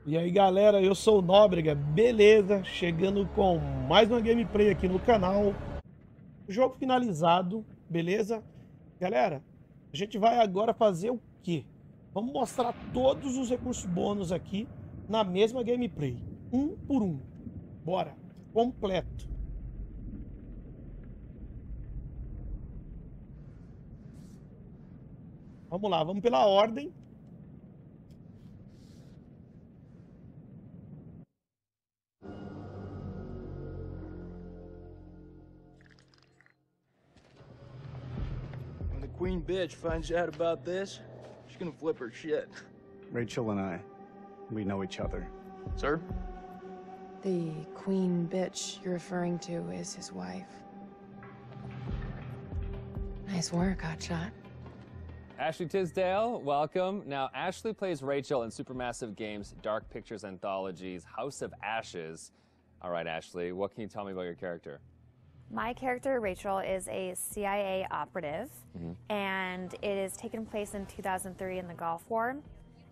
E aí galera, eu sou o Nóbrega, beleza? Chegando com mais uma gameplay aqui no canal. Jogo finalizado, beleza? Galera, a gente vai agora fazer o quê? Vamos mostrar todos os recursos bônus aqui na mesma gameplay, um por um. Bora, completo. Vamos lá, vamos pela ordem. When the queen bitch finds out about this, she's gonna flip her shit. Rachel and I, we know each other. Sir? The queen bitch you're referring to is his wife. Nice work, Hotshot. Ashley Tisdale, welcome. Now, Ashley plays Rachel in Supermassive Games' Dark Pictures Anthology's House of Ashes. All right, Ashley, what can you tell me about your character? My character, Rachel, is a CIA operative, and it is taken place in 2003 in the Gulf War,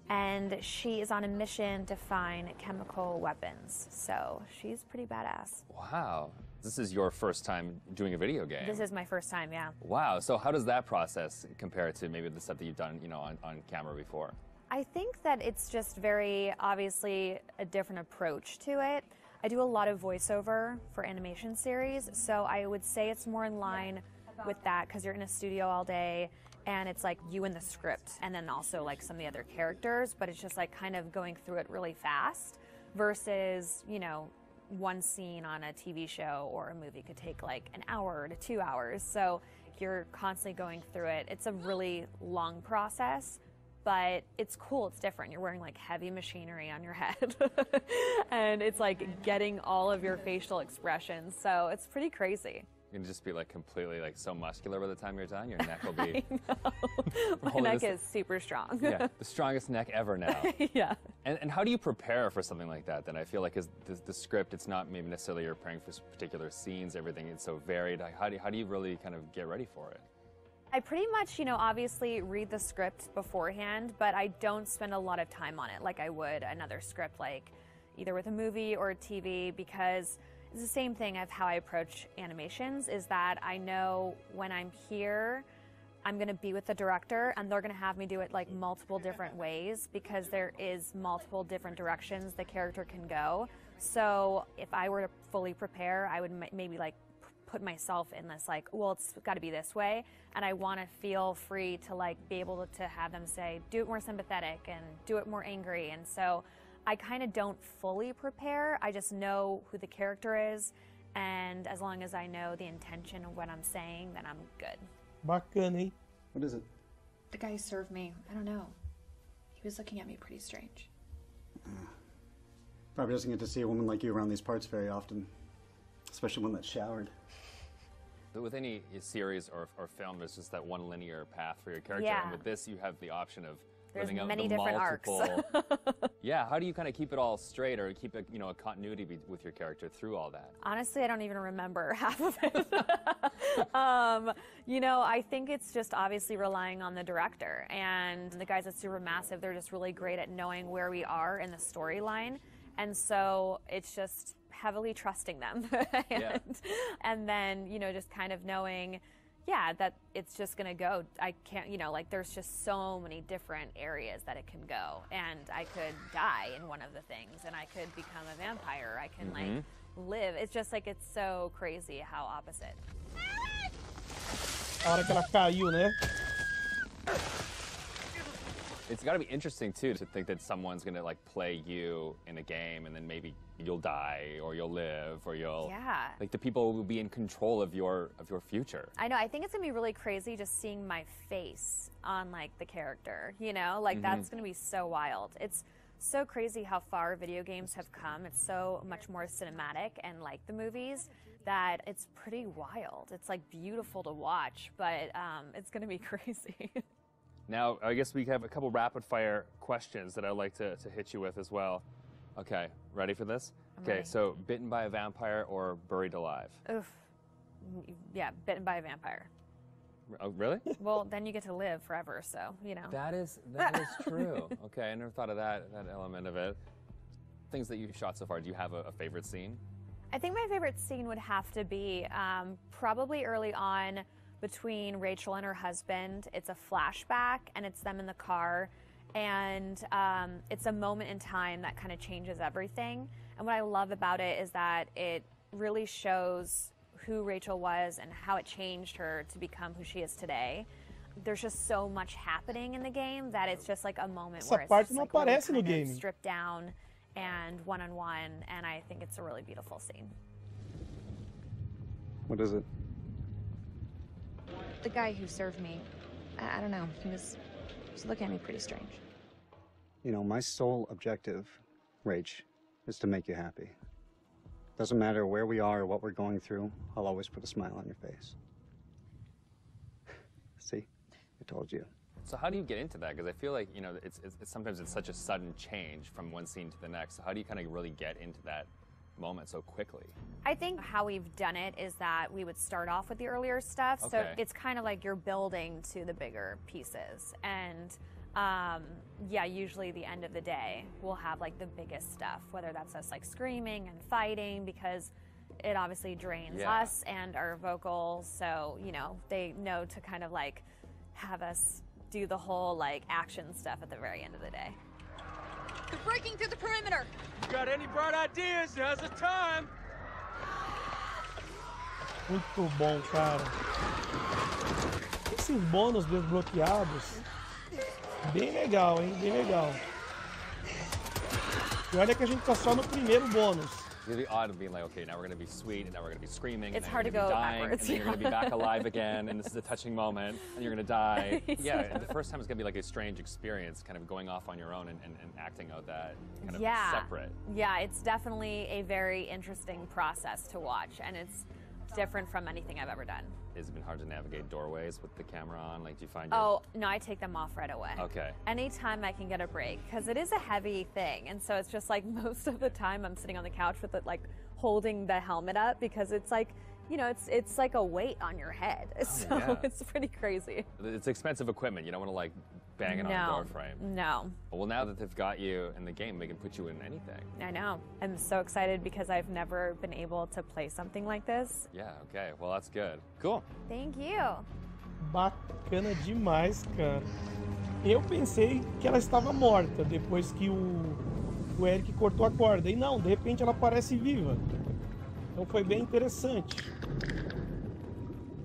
and she is on a mission to find chemical weapons, so she's pretty badass. Wow, this is your first time doing a video game. This is my first time, yeah. Wow, so how does that process compare to maybe the stuff that you've done, on camera before? I think that it's just very obviously a different approach to it. I do a lot of voiceover for animation series, so I would say it's more in line with that because you're in a studio all day and it's like you and the script and then also like some of the other characters, but it's just like kind of going through it really fast versus, one scene on a TV show or a movie could take like an hour to 2 hours. So you're constantly going through it. It's a really long process. But it's cool, it's different. You're wearing like heavy machinery on your head. And it's like getting all of your facial expressions. So it's pretty crazy. You can just be like completely like so muscular by the time you're done. Your neck will be... I know. My neck is super strong. Yeah, the strongest neck ever now. Yeah. And how do you prepare for something like that? Then I feel like the script, it's not maybe necessarily you're preparing for particular scenes, everything is so varied. How do you really kind of get ready for it? I pretty much, obviously read the script beforehand, but I don't spend a lot of time on it like I would another script, like either with a movie or a TV, because it's the same thing of how I approach animations, is that I know when I'm here, I'm going to be with the director and they're going to have me do it like multiple different ways because there is multiple different directions the character can go. So if I were to fully prepare, I would maybe like put myself in this like, well, it's got to be this way, and I want to feel free to like be able to have them say, do it more sympathetic and do it more angry. And so I kind of don't fully prepare. I just know who the character is, and as long as I know the intention of what I'm saying, then I'm good. Bacana, hein? What is it? The guy who served me, I don't know. He was looking at me pretty strange. Probably doesn't get to see a woman like you around these parts very often. Especially one that's showered. With any series or film, there's just that one linear path for your character. Yeah. And with this, you have the option of There's living out many the different multiple... arcs. Yeah, how do you kind of keep it all straight or keep a continuity with your character through all that? Honestly, I don't even remember half of it. I think it's just obviously relying on the director. And the guys at Supermassive, they're just really great at knowing where we are in the storyline. And so it's just heavily trusting them. And then, just kind of knowing, that it's just going to go. I can't, there's just so many different areas that it can go. And I could die in one of the things, and I could become a vampire. I can, live. It's just like, it's so crazy how opposite. A hora que ela caiu, né? It's got to be interesting, too, to think that someone's going to, like, play you in a game and then maybe you'll die or you'll live or you'll... Yeah. Like, the people will be in control of your future. I know. I think it's going to be really crazy just seeing my face on, like, the character, Like, that's going to be so wild. It's so crazy how far video games have come. It's so much more cinematic and like the movies that it's pretty wild. It's, like, beautiful to watch, but it's going to be crazy. Now, I guess we have a couple rapid-fire questions that I'd like to hit you with as well. Okay, ready for this? Okay, so bitten by a vampire or buried alive? Oof. Yeah, bitten by a vampire. Oh, really? Well, then you get to live forever, so, That is true. Okay, I never thought of that element of it. things that you've shot so far, do you have a favorite scene? I think my favorite scene would have to be probably early on between Rachel and her husband. It's a flashback, and it's them in the car, and it's a moment in time that kind of changes everything. And what I love about it is that it really shows who Rachel was and how it changed her to become who she is today. There's just so much happening in the game that it's just like a moment where it's parte just não like really aparece no kind of game. stripped down and one-on-one, and I think it's a really beautiful scene. What is it? The guy who served me, I don't know, he was looking at me pretty strange. You know, my sole objective, Rach, is to make you happy. Doesn't matter where we are or what we're going through, I'll always put a smile on your face. See? I told you. So how do you get into that? Because I feel like, you know, it's sometimes it's such a sudden change from one scene to the next. So how do you kind of really get into that moment so quickly? I think how we've done it is that we would start off with the earlier stuff. So Okay. it's kind of like you're building to the bigger pieces. And yeah, usually the end of the day, we'll have like the biggest stuff, whether that's us like screaming and fighting, because it obviously drains Yeah. us and our vocals. So, you know, they know to kind of like have us do the whole like action stuff at the very end of the day. They're breaking through the perimeter. You got any bright ideas? Now's the time. Muito bom, cara. Esses bônus desbloqueados, bem legal, hein? Bem legal. E olha que a gente tá só no primeiro bônus. It's gonna be odd of being like, okay, now we're gonna be sweet, and now we're gonna be screaming. It's and then hard you're to gonna go be dying, backwards, and then you're gonna be back alive again, and this is a touching moment, and you're gonna die. Yeah, and the first time it's gonna be like a strange experience, kind of going off on your own and acting out that kind of separate. Yeah, it's definitely a very interesting process to watch, and it's different from anything I've ever done. Has it been hard to navigate doorways with the camera on? Like, do you find Oh, no, I take them off right away. Okay. Anytime I can get a break, because it is a heavy thing, and so it's just like most of the time I'm sitting on the couch with it, like holding the helmet up, because it's like, you know, it's like a weight on your head. So yeah. it's pretty crazy. It's expensive equipment. You don't want to like bang it on a door frame. No. Well, now that they've got you in the game, they can put you in anything. I know. I'm so excited because I've never been able to play something like this. Yeah, okay. Well, that's good. Cool. Thank you. Bacana demais, cara. Eu pensei que ela estava morta depois que o Eric cortou a corda. E não, de repente ela parece viva. Então foi bem interessante.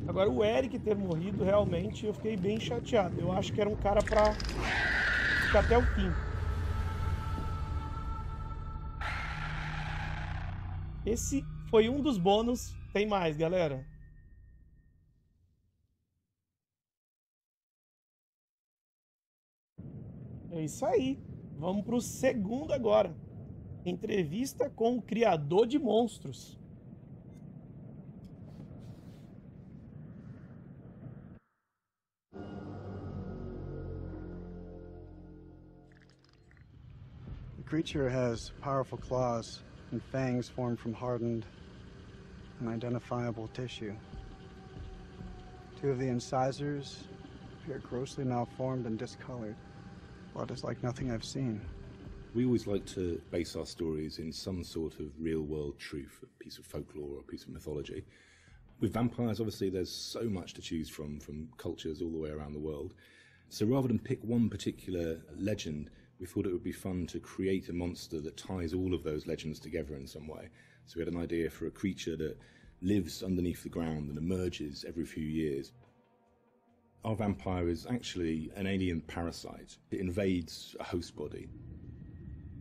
Agora, o Eric ter morrido, realmente, eu fiquei bem chateado. Eu acho que era um cara pra ficar até o fim. Esse foi um dos bônus. Tem mais, galera. É isso aí. Vamos pro segundo agora. Entrevista com o criador de monstros. The creature has powerful claws and fangs formed from hardened, unidentifiable tissue. Two of the incisors appear grossly malformed and discolored. Blood is like nothing I've seen. We always like to base our stories in some sort of real-world truth, a piece of folklore or a piece of mythology. With vampires, obviously, there's so much to choose from cultures all the way around the world. So rather than pick one particular legend, we thought it would be fun to create a monster that ties all of those legends together in some way. So we had an idea for a creature that lives underneath the ground and emerges every few years. Our vampire is actually an alien parasite. It invades a host body.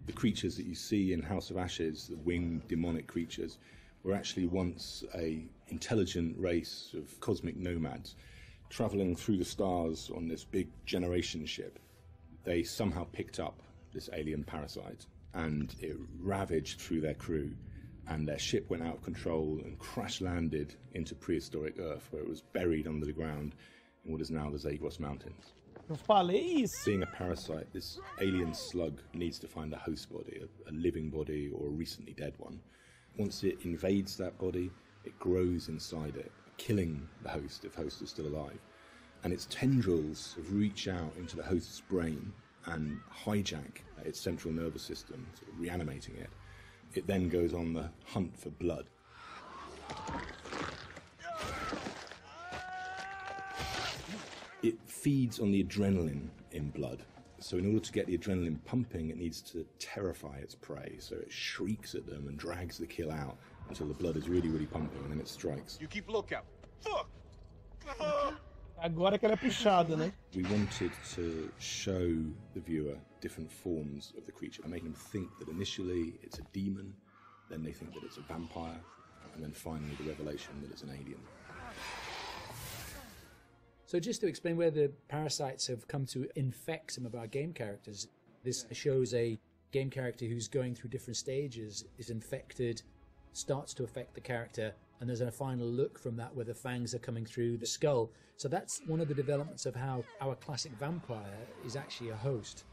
The creatures that you see in House of Ashes, the winged demonic creatures, were actually once an intelligent race of cosmic nomads traveling through the stars on this big generation ship. They somehow picked up this alien parasite and it ravaged through their crew, and their ship went out of control and crash landed into prehistoric Earth, where it was buried under the ground in what is now the Zagros Mountains. Eu falei isso. Seeing a parasite, this alien slug needs to find a host body, a living body or a recently dead one. Once it invades that body, it grows inside it, killing the host if host is still alive. And its tendrils reach out into the host's brain and hijack its central nervous system, sort of reanimating it. It then goes on the hunt for blood. It feeds on the adrenaline in blood. So in order to get the adrenaline pumping, it needs to terrify its prey. So it shrieks at them and drags the kill out until the blood is really, really pumping, and then it strikes. You keep lookout. Fuck! Agora que ela é puxada, né? We wanted to show the viewer different forms of the creature and make them think that initially it's a demon, then they think that it's a vampire, and then finally the revelation that it's an alien. So just to explain where the parasites have come to infect some of our game characters, this shows a game character who's going through different stages, is infected, starts to affect the character, and there's a final look from that where the fangs are coming through the skull. So that's one of the developments of how our classic vampire is actually a host.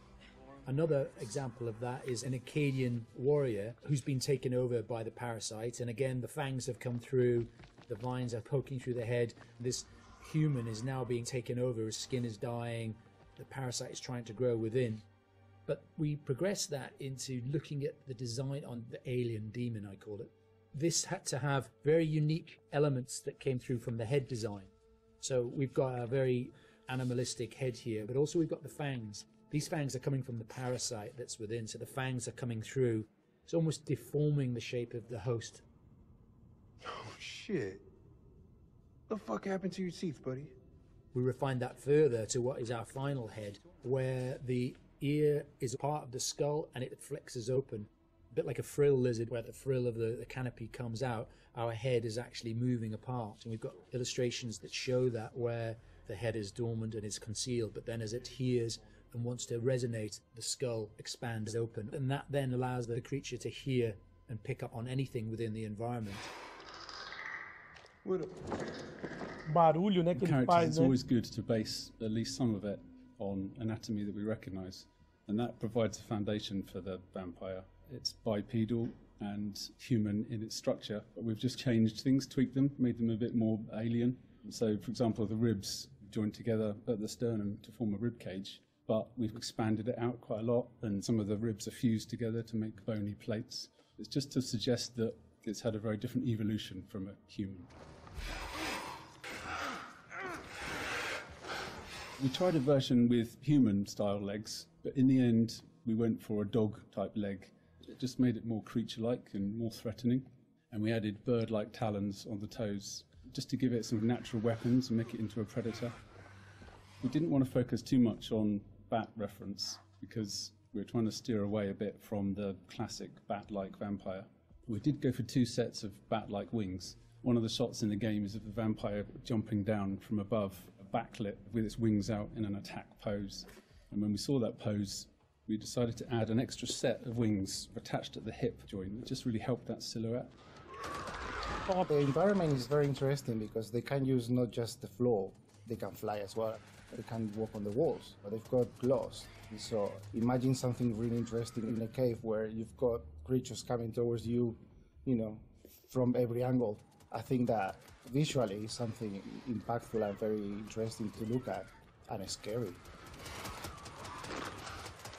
Another example of that is an Akkadian warrior who's been taken over by the parasite, and again the fangs have come through, the vines are poking through the head. This human is now being taken over, his skin is dying, the parasite is trying to grow within. But we progress that into looking at the design on the alien demon, I call it. This had to have very unique elements that came through from the head design. So we've got a very animalistic head here, but also we've got the fangs. These fangs are coming from the parasite that's within, so the fangs are coming through. It's almost deforming the shape of the host. Oh, shit. What the fuck happened to your teeth, buddy? We refined that further to what is our final head, where the ear is a part of the skull and it flexes open. A bit like a frill lizard, where the frill of the canopy comes out, our head is actually moving apart. And we've got illustrations that show that, where the head is dormant and is concealed, but then as it hears and wants to resonate, the skull expands open. And that then allows the creature to hear and pick up on anything within the environment. Barulho, né, que ele faz, It's né? always good to base at least some of it on anatomy that we recognise, and that provides a foundation for the vampire. It's bipedal and human in its structure, but we've just changed things, tweaked them, made them a bit more alien. So, for example, the ribs joined together at the sternum to form a rib cage, but we've expanded it out quite a lot, and some of the ribs are fused together to make bony plates. It's just to suggest that it's had a very different evolution from a human. We tried a version with human-style legs, but in the end we went for a dog-type leg. It just made it more creature-like and more threatening, and we added bird-like talons on the toes, just to give it some natural weapons and make it into a predator. We didn't want to focus too much on bat reference, because we were trying to steer away a bit from the classic bat-like vampire. We did go for 2 sets of bat-like wings. One of the shots in the game is of the vampire jumping down from above, backlit with its wings out in an attack pose. And when we saw that pose, we decided to add an extra set of wings attached at the hip joint. It just really helped that silhouette. The environment is very interesting because they can use not just the floor, they can fly as well. They can walk on the walls, but they've got claws. So imagine something really interesting in a cave where you've got creatures coming towards you, from every angle. I think that visually is something impactful and very interesting to look at, and scary.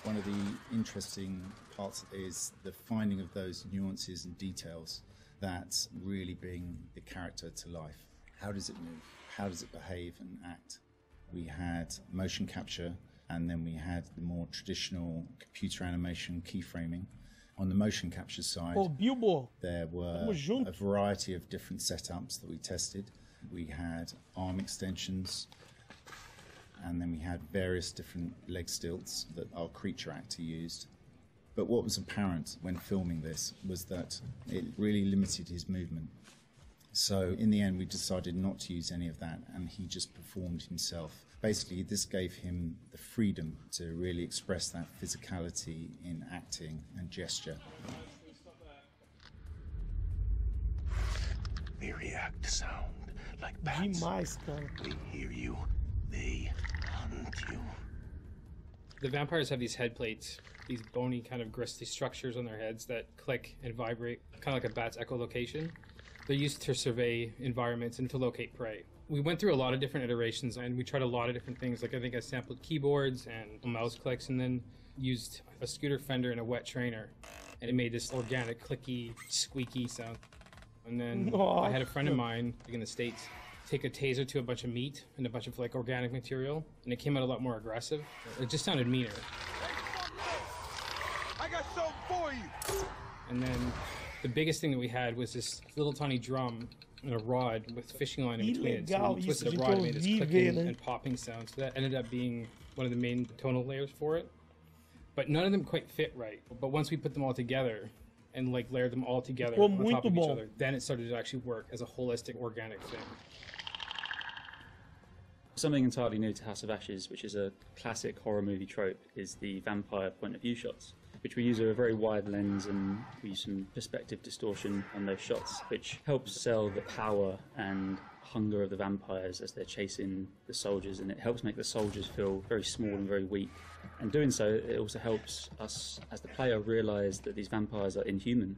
One of the interesting parts is the finding of those nuances and details that really bring the character to life. How does it move? How does it behave and act? We had motion capture, and then we had the more traditional computer animation keyframing. On the motion capture side, there were a variety of different setups that we tested. We had arm extensions, and then we had various different leg stilts that our creature actor used. But what was apparent when filming this was that it really limited his movement. So in the end, we decided not to use any of that, and he just performed himself. Basically, this gave him the freedom to really express that physicality in acting and gesture. They react to sound like bats. Demais, cara. They hear you. They hunt you. The vampires have these head plates, these bony kind of gristly structures on their heads that click and vibrate, kind of like a bat's echolocation. They're used to survey environments and to locate prey. We went through a lot of different iterations, and we tried a lot of different things. Like I think I sampled keyboards and mouse clicks, and then used a scooter fender and a wet trainer. and it made this organic, clicky, squeaky sound. And then Aw. I had a friend of mine, like in the States, take a taser to a bunch of meat and a bunch of like organic material, and it came out a lot more aggressive. It just sounded meaner. I got something for you. And then the biggest thing that we had was this little tiny drum and a rod with fishing line in between it. So we twisted a rod and made this clicking and popping sound. So that ended up being one of the main tonal layers for it. But none of them quite fit right. But once we put them all together and like layered them all together on top of each other, then it started to actually work as a holistic, organic thing. Something entirely new to House of Ashes, which is a classic horror movie trope, is the vampire point of view shots, which we use a very wide lens and we use some perspective distortion on those shots, which helps sell the power and hunger of the vampires as they're chasing the soldiers, and it helps make the soldiers feel very small and very weak. And doing so, it also helps us as the player realise that these vampires are inhuman,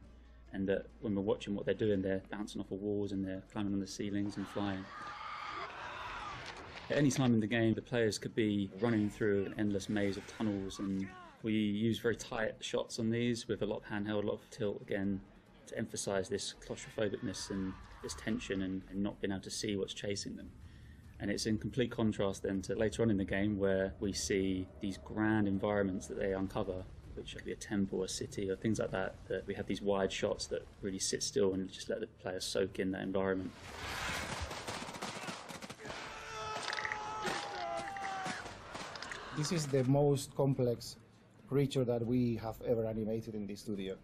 and that when we're watching what they're doing, they're bouncing off of walls and they're climbing on the ceilings and flying. At any time in the game, the players could be running through an endless maze of tunnels, and we use very tight shots on these with a lot of handheld, a lot of tilt again, to emphasise this claustrophobicness and this tension and not being able to see what's chasing them. And it's in complete contrast then to later on in the game where we see these grand environments that they uncover, which could be a temple, a city, or things like that, that we have these wide shots that really sit still and just let the players soak in that environment. This is the most complex creature that we have ever animated in the studio.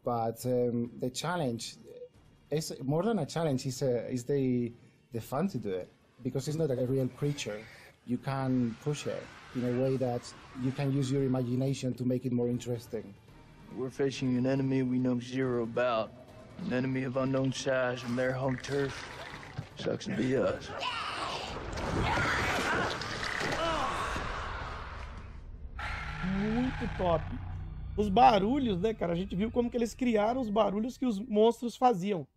But the challenge is more than a challenge, is the fun to do it. Because it's not a real creature, you can push it in a way that you can use your imagination to make it more interesting. We're facing an enemy we know zero about. An enemy of unknown size from their home turf. Sucks to be us. Muito top. Os barulhos, né, cara? A gente viu como que eles criaram os barulhos que os monstros faziam.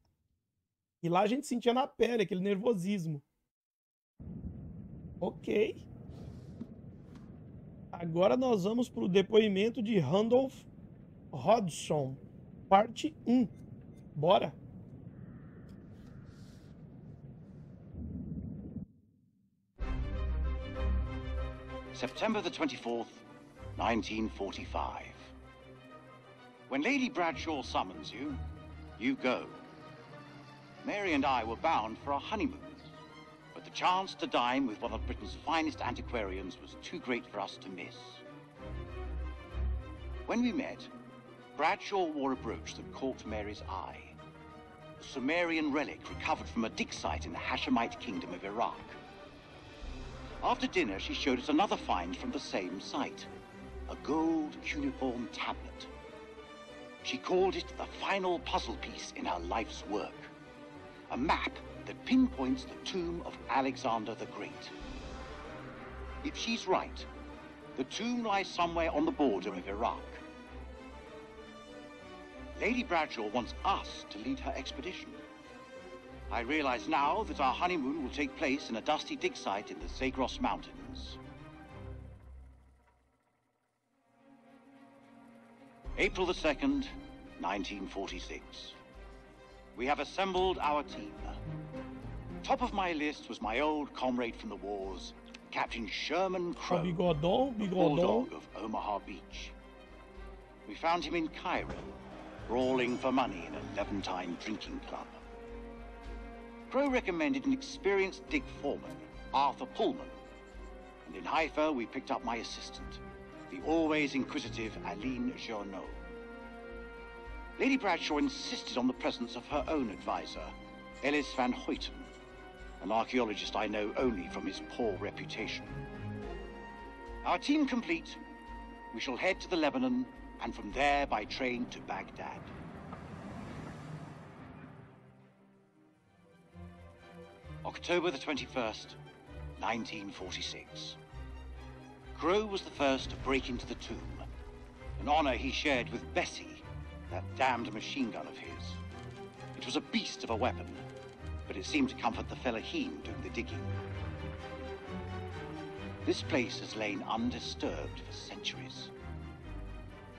E lá a gente sentia na pele aquele nervosismo. Ok. Agora nós vamos para o depoimento de Randolph Hodgson, parte 1. Bora! September the 24th, 1945. When Lady Bradshaw summons you, you go. Mary and I were bound for a honeymoon, but the chance to dine with one of Britain's finest antiquarians was too great for us to miss. When we met, Bradshaw wore a brooch that caught Mary's eye. A Sumerian relic recovered from a dig site in the Hashemite kingdom of Iraq. After dinner, she showed us another find from the same site, a gold cuneiform tablet. She called it the final puzzle piece in her life's work, a map that pinpoints the tomb of Alexander the Great. If she's right, the tomb lies somewhere on the border of Iraq. Lady Bradshaw wants us to lead her expedition. I realize now that our honeymoon will take place in a dusty dig site in the Zagros Mountains. April the 2nd, 1946. We have assembled our team. Top of my list was my old comrade from the wars, Captain Sherman Crowe, bulldog of Omaha Beach. We found him in Cairo, brawling for money in a Levantine drinking club. Crowe recommended an experienced dig foreman, Arthur Pullman, and in Haifa we picked up my assistant, the always inquisitive Aline Journeau. Lady Bradshaw insisted on the presence of her own advisor, Ellis van Hoyten, an archaeologist I know only from his poor reputation. Our team complete, we shall head to the Lebanon and from there by train to Baghdad. October the 21st, 1946. Crowe was the first to break into the tomb, an honor he shared with Bessie, that damned machine gun of his. It was a beast of a weapon, but it seemed to comfort the fellaheen doing the digging. This place has lain undisturbed for centuries.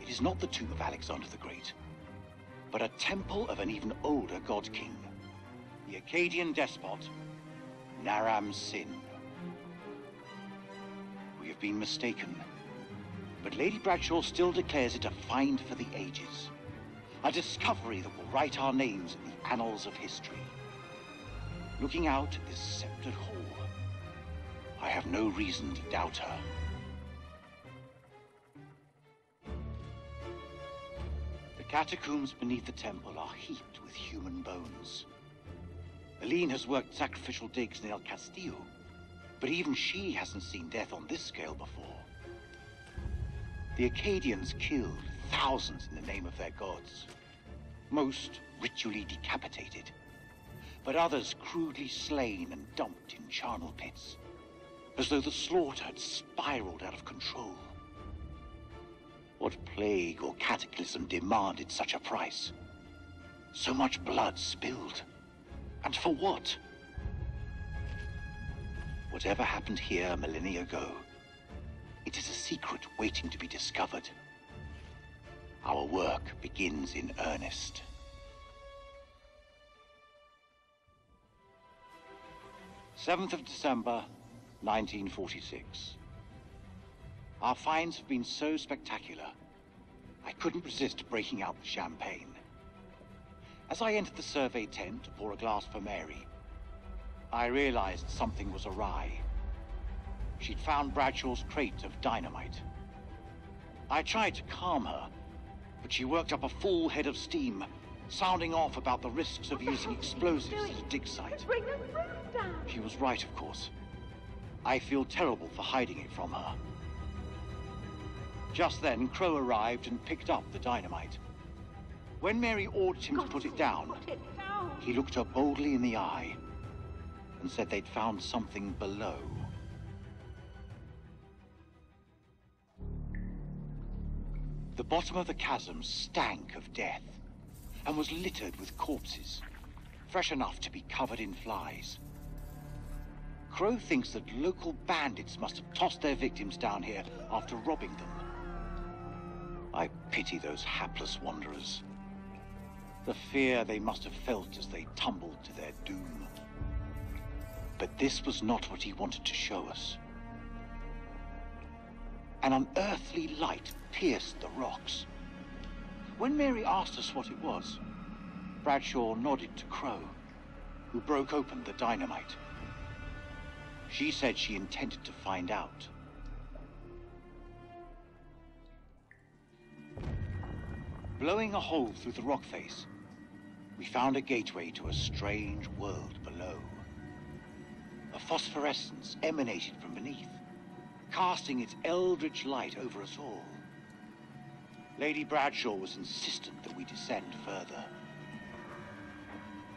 It is not the tomb of Alexander the Great, but a temple of an even older god king, the Akkadian despot, Naram Sin. We have been mistaken, but Lady Bradshaw still declares it a find for the ages, a discovery that will write our names in the annals of history. Looking out at this sceptred hall, I have no reason to doubt her. The catacombs beneath the temple are heaped with human bones. Aline has worked sacrificial digs in El Castillo, but even she hasn't seen death on this scale before. The Akkadians killed thousands in the name of their gods, most ritually decapitated, but others crudely slain and dumped in charnel pits, as though the slaughter had spiraled out of control. What plague or cataclysm demanded such a price? So much blood spilled. And for what? Whatever happened here millennia ago, it is a secret waiting to be discovered. Our work begins in earnest. Seventh of December, 1946. Our finds have been so spectacular, I couldn't resist breaking out the champagne. As I entered the survey tent to pour a glass for Mary, I realized something was awry. She'd found Bradshaw's crate of dynamite. I tried to calm her, but she worked up a full head of steam, sounding off about the risks of using explosives at a dig site. She was right, of course. I feel terrible for hiding it from her. Just then, Crow arrived and picked up the dynamite. When Mary ordered him to put it down, he looked her boldly in the eye and said they'd found something below. The bottom of the chasm stank of death and was littered with corpses, fresh enough to be covered in flies. Crow thinks that local bandits must have tossed their victims down here after robbing them. I pity those hapless wanderers. The fear they must have felt as they tumbled to their doom. But this was not what he wanted to show us. An unearthly light pierced the rocks. When Mary asked us what it was, Bradshaw nodded to Crow, who broke open the dynamite. She said she intended to find out. Blowing a hole through the rock face, we found a gateway to a strange world below. A phosphorescence emanated from beneath, casting its eldritch light over us all. Lady Bradshaw was insistent that we descend further.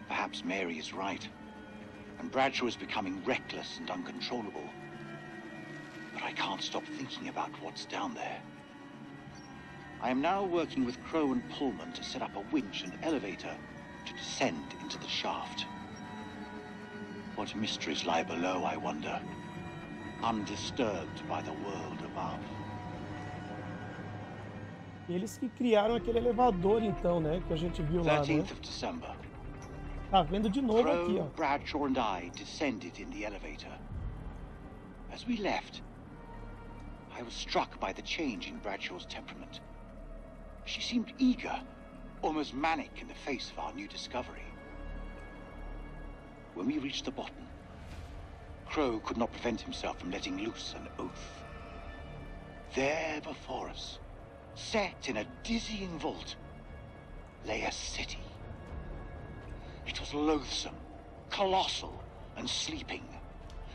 Perhaps Mary is right, and Bradshaw is becoming reckless and uncontrollable. But I can't stop thinking about what's down there. I am now working with Crow and Pullman to set up a winch and elevator to descend into the shaft. What mysteries lie below, I wonder, undisturbed by the world above. Eles que criaram aquele elevador, então, né? Que a gente viu lá, né? 13th of December. Tá vendo de novo Crow, aqui, ó. Bradshaw and I descended in the elevator. As we left, I was struck by the change in Bradshaw's temperament. She seemed eager, almost manic in the face of our new discovery. When we reached the bottom, Crow could not prevent himself from letting loose an oath. There before us, set in a dizzying vault, lay a city. It was loathsome, colossal, and sleeping.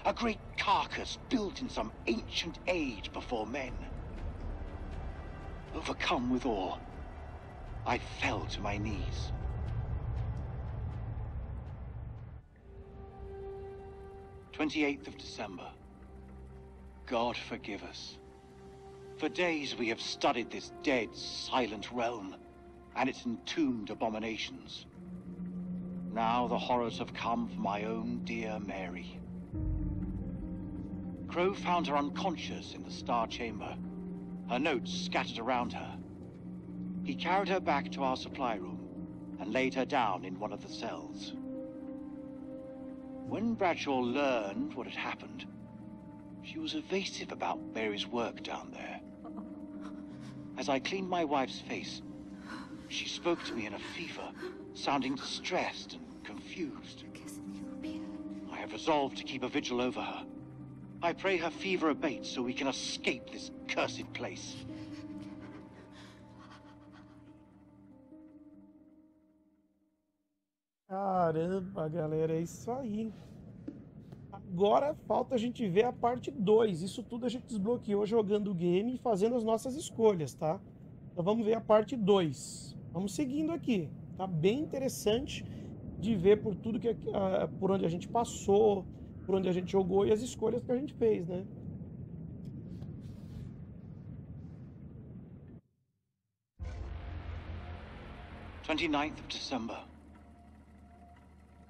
A great carcass built in some ancient age before men. Overcome with awe, I fell to my knees. "28th of December. God forgive us. For days we have studied this dead, silent realm and its entombed abominations. Now the horrors have come for my own dear Mary. Crow found her unconscious in the Star Chamber, her notes scattered around her, He carried her back to our supply room and laid her down in one of the cells. When Bradshaw learned what had happened, she was evasive about Mary's work down there. As I cleaned my wife's face, she spoke to me in a fever, sounding distressed and confused. I have resolved to keep a vigil over her. I pray her fever abates so we can escape this cursed place. Caramba, galera, é isso aí. Agora falta a gente ver a parte 2. Isso tudo a gente desbloqueou jogando o game e fazendo as nossas escolhas, tá? Então vamos ver a parte 2. Vamos seguindo aqui. Tá bem interessante de ver por tudo que por onde a gente passou, por onde a gente jogou e as escolhas que a gente fez, né? "29th of December.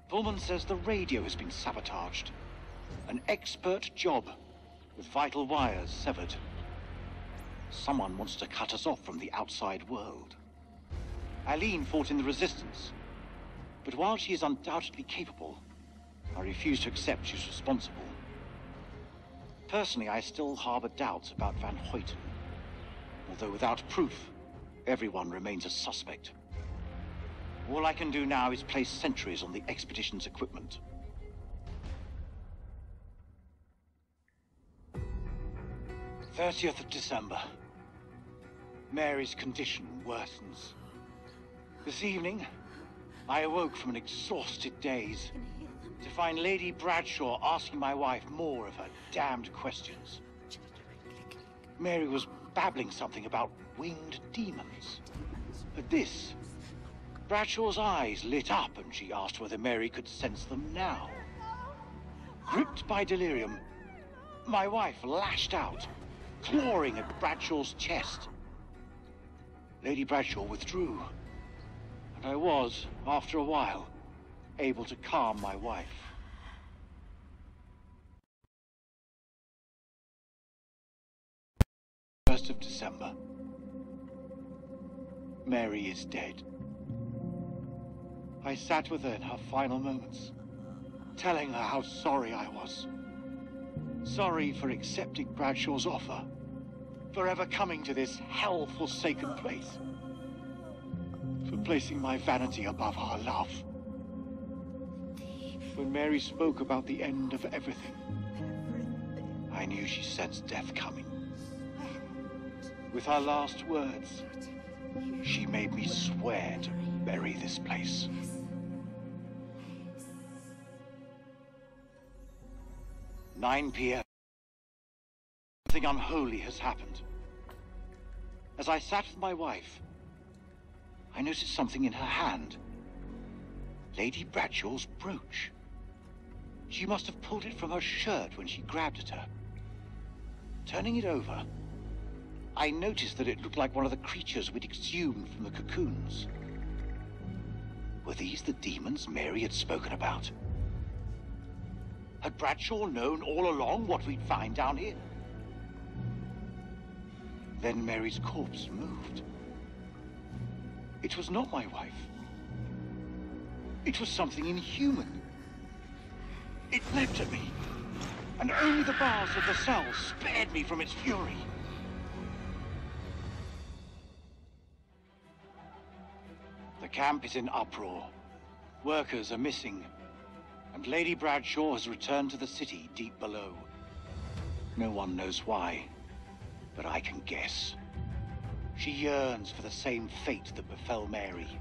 Pullman says the radio has been sabotaged. An expert job, with vital wires severed. Someone wants to cut us off from the outside world. Eileen fought in the Resistance, but while she is undoubtedly capable, I refuse to accept she's responsible. Personally, I still harbor doubts about Van Hoyten, although without proof, everyone remains a suspect. All I can do now is place sentries on the expedition's equipment. 30th of December. Mary's condition worsens. This evening, I awoke from an exhausted daze to find Lady Bradshaw asking my wife more of her damned questions. Mary was babbling something about winged demons. At this, Bradshaw's eyes lit up and she asked whether Mary could sense them now. Gripped by delirium, my wife lashed out, clawing at Bradshaw's chest. Lady Bradshaw withdrew, and I was, after a while, able to calm my wife. First of December. Mary is dead. I sat with her in her final moments, telling her how sorry I was. Sorry for accepting Bradshaw's offer, for ever coming to this hell-forsaken place, for placing my vanity above our love. When Mary spoke about the end of everything, I knew she sensed death coming. With her last words, she made me swear to bury this place. "9 p.m. Something unholy has happened. As I sat with my wife, I noticed something in her hand. Lady Bradshaw's brooch. She must have pulled it from her shirt when she grabbed at her. Turning it over, I noticed that it looked like one of the creatures we'd exhumed from the cocoons. Were these the demons Mary had spoken about? Had Bradshaw known all along what we'd find down here? Then Mary's corpse moved. It was not my wife. It was something inhuman. It leapt at me, and only the bars of the cell spared me from its fury. The camp is in uproar. Workers are missing, and Lady Bradshaw has returned to the city deep below. No one knows why, but I can guess. She yearns for the same fate that befell Mary.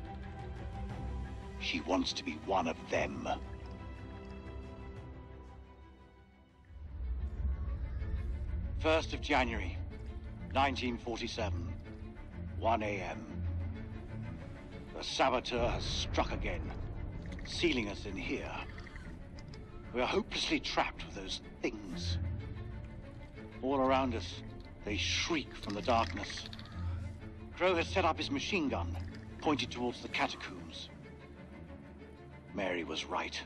She wants to be one of them. First of January, 1947, 1 a.m. The saboteur has struck again, sealing us in here. We are hopelessly trapped with those things. All around us, they shriek from the darkness. Crow has set up his machine gun, pointed towards the catacombs. Mary was right.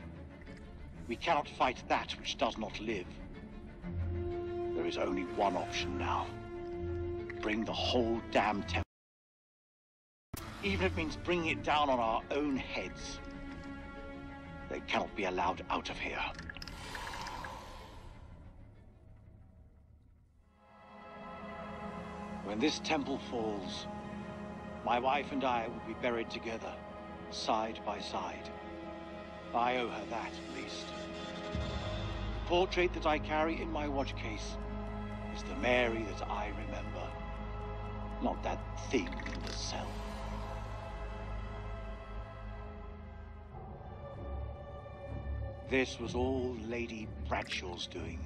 We cannot fight that which does not live. There is only one option now. Bring the whole damn temple even if it means bringing it down on our own heads. They cannot be allowed out of here. When this temple falls, my wife and I will be buried together, side by side. I owe her that, at least. The portrait that I carry in my watch case is the Mary that I remember, not that thing in the cell. This was all Lady Bradshaw's doing.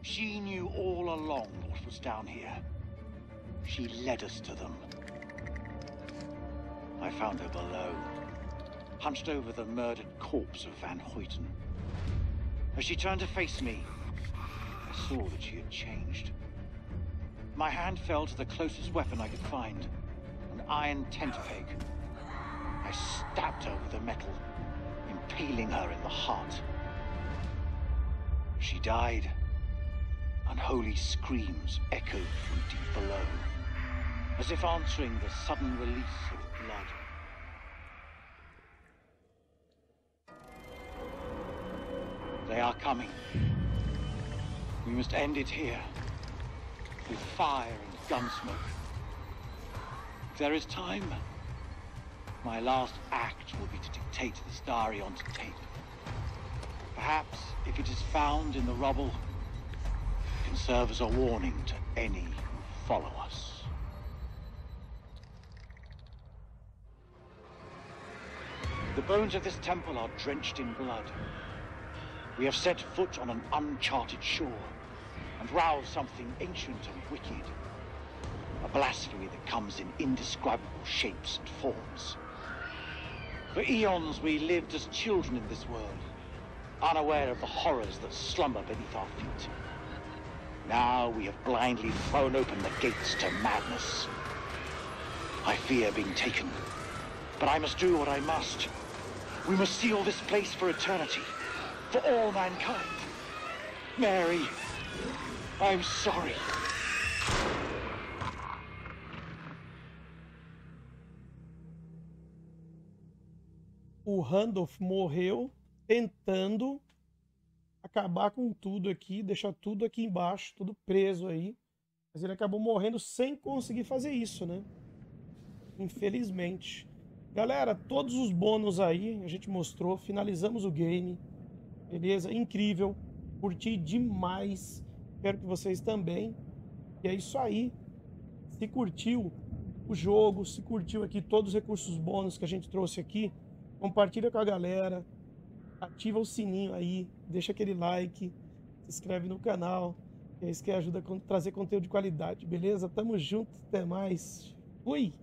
She knew all along what was down here. She led us to them. I found her below, hunched over the murdered corpse of Van Hoyten. As she turned to face me, I saw that she had changed. My hand fell to the closest weapon I could find, an iron tent peg. I stabbed her with the metal, impaling her in the heart. She died. Unholy screams echoed from deep below, as if answering the sudden release of blood. They are coming. We must end it here, with fire and gunsmoke. If there is time, my last act will be to dictate this diary onto tape. Perhaps, if it is found in the rubble, it can serve as a warning to any who follow us. The bones of this temple are drenched in blood. We have set foot on an uncharted shore and roused something ancient and wicked. A blasphemy that comes in indescribable shapes and forms. For eons we lived as children in this world, unaware of the horrors that slumber beneath our feet. Now we have blindly thrown open the gates to madness. I fear being taken, but I must do what I must. We must seal this place for eternity, for all mankind. Mary, I'm sorry. O Randolph morreu tentando acabar com tudo aqui, deixar tudo aqui embaixo, tudo preso aí. Mas ele acabou morrendo sem conseguir fazer isso, né? Infelizmente. Galera, todos os bônus aí a gente mostrou, finalizamos o game. Beleza? Incrível. Curti demais. Espero que vocês também. E é isso aí. Se curtiu o jogo, se curtiu aqui todos os recursos bônus que a gente trouxe aqui, compartilha com a galera, ativa o sininho aí, deixa aquele like, se inscreve no canal, é isso que ajuda a trazer conteúdo de qualidade, beleza? Tamo junto, até mais. Fui!